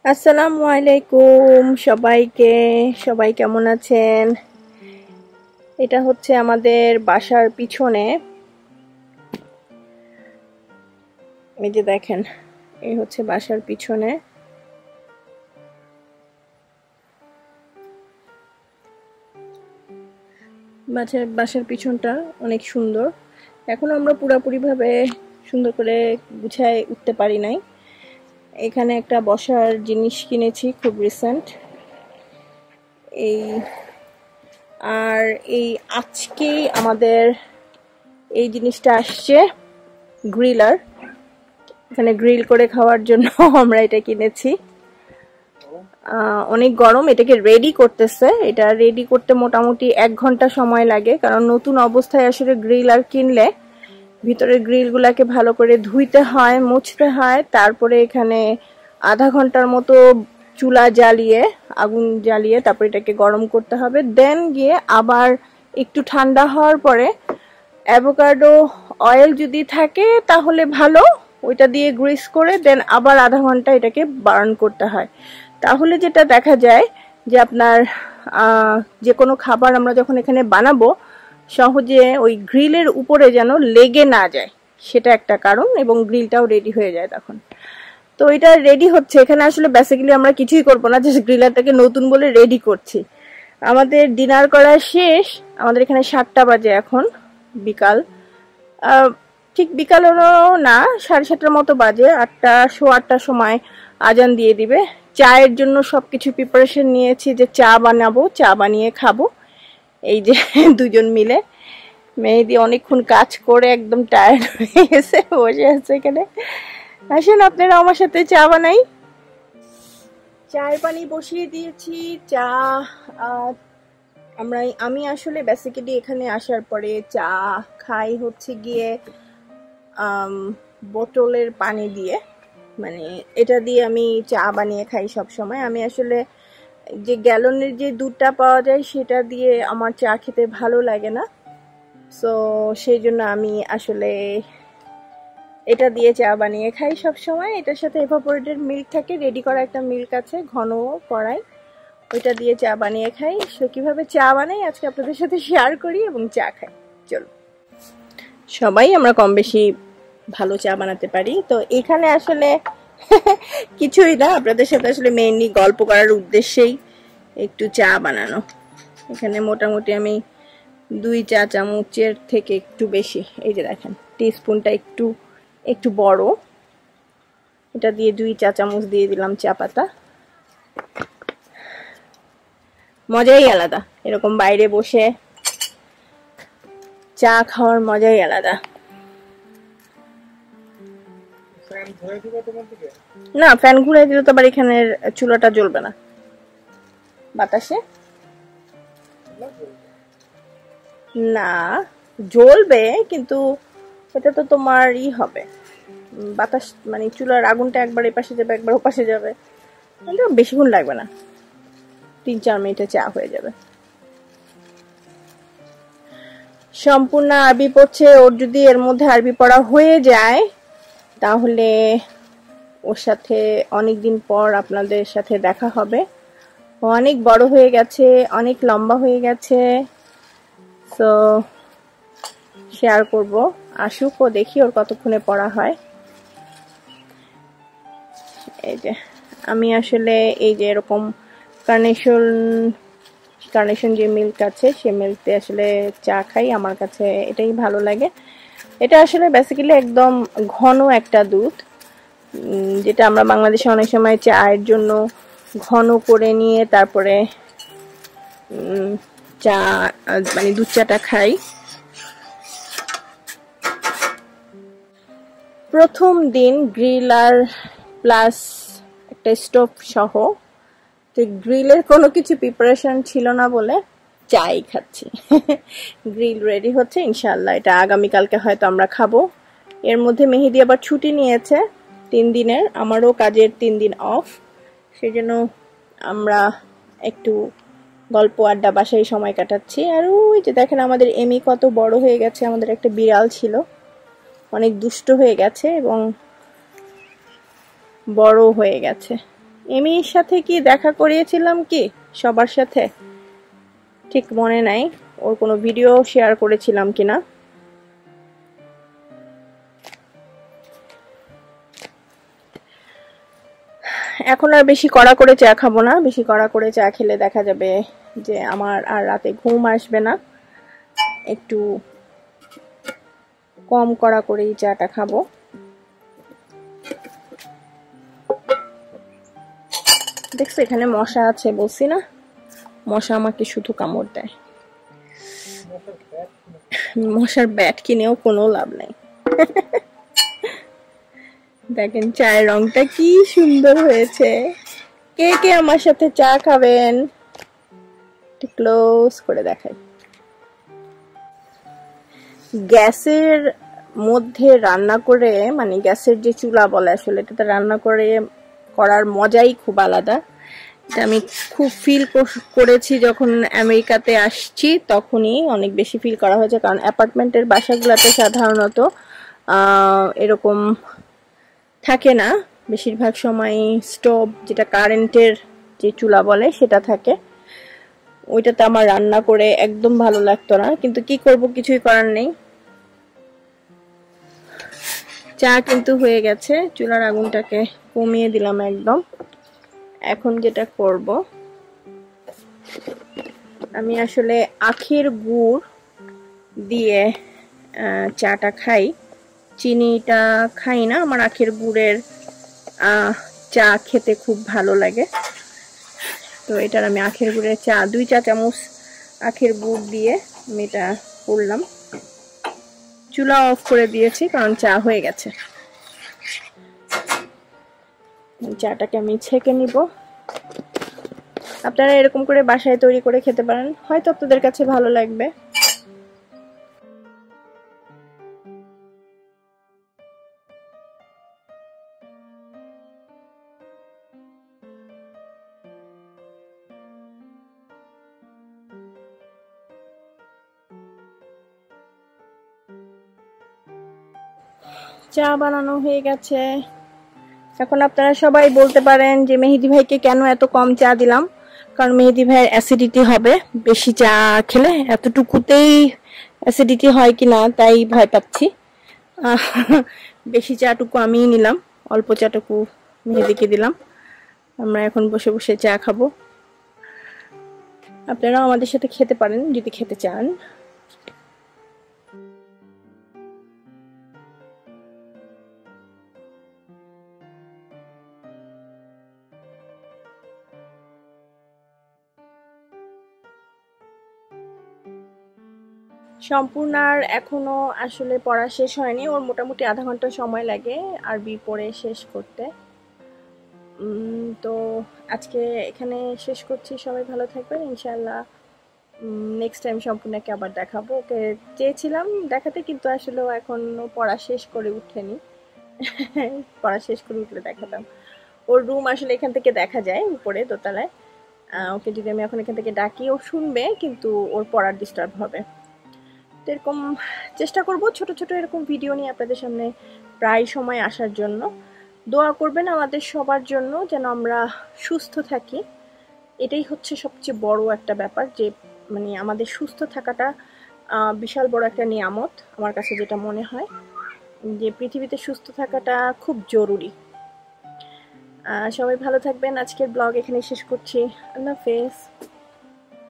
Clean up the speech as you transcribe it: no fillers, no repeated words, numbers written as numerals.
আসসালামু আলাইকুম সবাইকে। সবাই কেমন আছেন? এটা হচ্ছে আমাদের বাসার পিছনে, এই যে দেখেন, এই হচ্ছে বাসার পিছনে। বাসার পিছনটা অনেক সুন্দর। এখন আমরা পুরোপুরি ভাবে সুন্দর করে গুছায় উঠতে পারি নাই। এখানে একটা বসার জিনিস কিনেছি খুব রিসেন্ট, এই আর এই আজকেই আমাদের এই জিনিসটা আসছে, গ্রিলার। এখানে গ্রিল করে খাওয়ার জন্য আমরা এটা কিনেছি। অনেক গরম, এটাকে রেডি করতেছে। এটা রেডি করতে মোটামুটি 1 ঘন্টা সময় লাগে, কারণ নতুন অবস্থায় আসলে গ্রিলার কিনলে ভিতরের গ্রিলগুলাকে ভালো করে ধুইতে হয়, মুছতে হয়, তারপরে এখানে আধা ঘন্টার মতো চুলা জ্বালিয়ে, আগুন জ্বালিয়ে তারপর এটাকে গরম করতে হবে। দেন গিয়ে আবার একটু ঠান্ডা হওয়ার পরে অ্যাভোকাডো অয়েল যদি থাকে তাহলে ভালো, ওইটা দিয়ে গ্রিস করে দেন আবার আধা ঘন্টা এটাকে বার্ন করতে হয়। তাহলে যেটা দেখা যায় যে আপনার যে কোনো খাবার আমরা যখন এখানে বানাবো সহজে ওই গ্রিলের উপরে যেন লেগে না যায়, সেটা একটা কারণ, এবং গ্রিলটাও রেডি হয়ে যায় তখন। তো এটা রেডি হচ্ছে। এখানে আসলে বেসিক্যালি আমরা কিছুই করবো না, জাস্ট গ্রিলারটাকে নতুন বলে রেডি করছি। আমাদের ডিনার করা শেষ, আমাদের এখানে 7টা বাজে এখন, বিকাল। ঠিক বিকালেরও না, 7:30টার মতো বাজে, 8টা, সোয়া 8টার সময় আজান দিয়ে দিবে। চায়ের জন্য সবকিছু প্রিপারেশন নিয়েছি, যে চা বানাবো, চা বানিয়ে খাবো। এই যে দুজন মিলে, মেহেদি অনেকক্ষণ কাজ করে একদম টায়ার্ড হয়ে গেছে, বসে আছে এখানে। আসেন আপনারা আমার সাথে চা বানাই। চায়ের পানি বসিয়ে দিয়েছি। চা আমি আসলে বেসিক্যালি এখানে আসার পরে চা খাই হচ্ছে গিয়ে বোতলের পানি দিয়ে, মানে এটা দিয়ে আমি চা বানিয়ে খাই সব সময়। আমি আসলে যে গ্যালনের যে দুধটা পাওয়া যায় সেটা দিয়ে আমার চা খেতে ভালো লাগে না, সো সেই জন্য আমি আসলে এটা দিয়ে চা বানিয়ে খাই সব সময়। এটার সাথে এভাপোরেটেড মিল্ক থাকে, রেডি করা একটা মিল্ক আছে ঘন কড়াই, ওইটা দিয়ে চা বানিয়ে খাই। সো কিভাবে চা বানাই আজকে আপনাদের সাথে শেয়ার করি এবং চা খাই। চলো, সবাই আমরা কম বেশি ভালো চা বানাতে পারি। তো এখানে আসলে কিছুই না, আপনাদের সাথে আসলে মেইনলি গল্প করার উদ্দেশ্যেই একটু চা বানানো। এখানে মোটামুটি আমি 2 চা চামচের থেকে একটু বেশি, এই যে দেখেন টিস্পুনটা একটু বড়, এটা দিয়ে 2 চা চামচ দিয়ে দিলাম চা পাতা। মজাই আলাদা, এরকম বাইরে বসে চা খাওয়ার মজাই আলাদা। না, ফ্যান ঘুরে দিলে তো আবার এখানের চুলাটা জ্বলবে না বাতাসে। না, জ্বলবে, কিন্তু এটা তো তোমার হবে বাতাস, মানে চুলার আগুনটা একবার এপাশে যাবে একবার ওপাশে যাবে, বেশিক্ষণ লাগবে না, 3-4 মিনিটে চা হয়ে যাবে। সম্পূর্ণ আরবি পড়ছে, ওর যদি এর মধ্যে আরবি পড়া হয়ে যায় তাহলে ওর সাথে অনেকদিন পর আপনাদের সাথে দেখা হবে। ও অনেক বড় হয়ে গেছে, অনেক লম্বা হয়ে গেছে, সো শেয়ার করব। আসুক, ও দেখি ওর কতক্ষণে পড়া হয়। এই যে আমি আসলে এই যে এরকম কার্নেশন যে মিল্ক আছে সে মিল্ক দিয়ে আসলে চা খাই, আমার কাছে এটাই ভালো লাগে। এটা আসলে বেসিক্যালি একদম ঘন একটা দুধ, যেটা আমরা বাংলাদেশে অনেক সময় চায়ের জন্য ঘন করে নিয়ে তারপরে চা, মানে দুধ চাটা খাই। প্রথম দিন গ্রিলার প্লাস একটা স্টোভ সহ, তো গ্রিলের কোনো কিছু প্রিপারেশন ছিল না বলে চাই খাচ্ছি। গ্রিল রেডি হচ্ছে, ইনশাল্লাহ এটা আগামীকালকে হয়তো আমরা খাবো। এর মধ্যে মেহেদি আবার ছুটি নিয়েছে 3 দিনের, আমারও কাজের 3 দিন অফ, সেজন্য আমরা একটু গল্প আড্ডা বাসায় সময় কাটাচ্ছি। আর ওই যে দেখেন আমাদের এমি কত বড় হয়ে গেছে। আমাদের একটা বিড়াল ছিল, অনেক দুষ্ট হয়ে গেছে এবং বড় হয়ে গেছে। এমির সাথে কি দেখা করিয়েছিলাম কি সবার সাথে ঠিক মনে নাই, ওর কোনো ভিডিও শেয়ার করেছিলাম কিনা। এখন আর বেশি কড়া করে চা খাবো না, বেশি কড়া করে চা খেলে দেখা যাবে যে আমার আর রাতে ঘুম আসবে না, একটু কম কড়া করেই চাটা খাবো। দেখছো এখানে মশা আছে, বলছি না মশা আমাকে শুধু কামড় দেয়। মশার ব্যাট কিনেও কোনো লাভ নাই। দেখেন চায়ের রংটা কি সুন্দর হয়েছে। কে কে আমার সাথে চা খাবেন একটু ক্লোজ করে দেখাই। গ্যাসের মধ্যে রান্না করে, মানে গ্যাসের যে চুলা বলে আসলে, এটাতে রান্না করার মজাই খুব আলাদা। এটা আমি খুব ফিল করেছি যখন আমেরিকাতে আসছি, তখনই অনেক বেশি ফিল করা হয়েছে। কারণ অ্যাপার্টমেন্টের বাসাগুলোতে সাধারণত এরকম থাকে না, বেশিরভাগ সময় স্টোভ, যেটা কারেন্টের যে চুলা বলে সেটা থাকে। ওইটাতে আমার রান্না করে একদম ভালো লাগতো না, কিন্তু কি করব, কিছুই করার নেই। চা কিন্তু হয়ে গেছে, চুলার আগুনটাকে কমিয়ে দিলাম একদম। এখন যেটা করব, আমি আসলে আখের গুড় দিয়ে চাটা খাই, চিনিটা খাই না। আমার আখের গুড়ের চা খেতে খুব ভালো লাগে, তো এটার আমি আখের গুড়ের চা 2 চা চামচ আখের গুড় দিয়ে আমি এটা করলাম। চুলা অফ করে দিয়েছি কারণ চা হয়ে গেছে। চাটাকে আমি ছেঁকে নিব। আপনারা এরকম করে বাসায় তৈরি করে খেতে পারেন, হয়তো আপনাদের কাছে ভালো লাগবে। চা বানানো হয়ে গেছে। এখন আপনারা সবাই বলতে পারেন যে মেহেদি ভাইকে কেন এত কম চা দিলাম, কারণ মেহেদি ভাইয়ের অ্যাসিডিটি হবে বেশি চা খেলে। এতটুকুতেই অ্যাসিডিটি হয় কিনা তাই ভয় পাচ্ছি। বেশি চাটুকু আমিই নিলাম, অল্প চাটুকু মেহেদিকে দিলাম। আমরা এখন বসে বসে চা খাবো। আপনারাও আমাদের সাথে খেতে পারেন যদি খেতে চান। সম্পূর্ণার এখনো আসলে পড়া শেষ হয়নি, ওর মোটামুটি আধা ঘন্টা সময় লাগে আরবি পড়ে শেষ করতে। তো আজকে এখানে শেষ করছি, সবাই ভালো থাকবেন ইনশাআল্লাহ। নেক্সট টাইম সম্পূর্ণকে আবার দেখাবো। ওকে চেয়েছিলাম দেখাতে, কিন্তু আসলে এখনো পড়া শেষ করে উঠেনি। পড়া শেষ করে উঠলে দেখাতাম। ওর রুম আসলে এখান থেকে দেখা যায় উপরে দোতলায়। ওকে যদি আমি এখন এখান থেকে ডাকি ও শুনবে, কিন্তু ওর পড়ার ডিস্টার্ব হবে। তো এরকম চেষ্টা করব ছোট ছোট এরকম ভিডিও নিয়ে আপনাদের সামনে প্রায় সময় আসার জন্য। দোয়া করবেন আমাদের সবার জন্য যেন আমরা সুস্থ থাকি। এটাই হচ্ছে সবচেয়ে বড় একটা ব্যাপার, যে মানে আমাদের সুস্থ থাকাটা বিশাল বড় একটা নিয়ামত। আমার কাছে যেটা মনে হয় যে পৃথিবীতে সুস্থ থাকাটা খুব জরুরি। সবাই ভালো থাকবেন। আজকের ব্লগ এখানে শেষ করছি। আল্লাহ হাফেজ।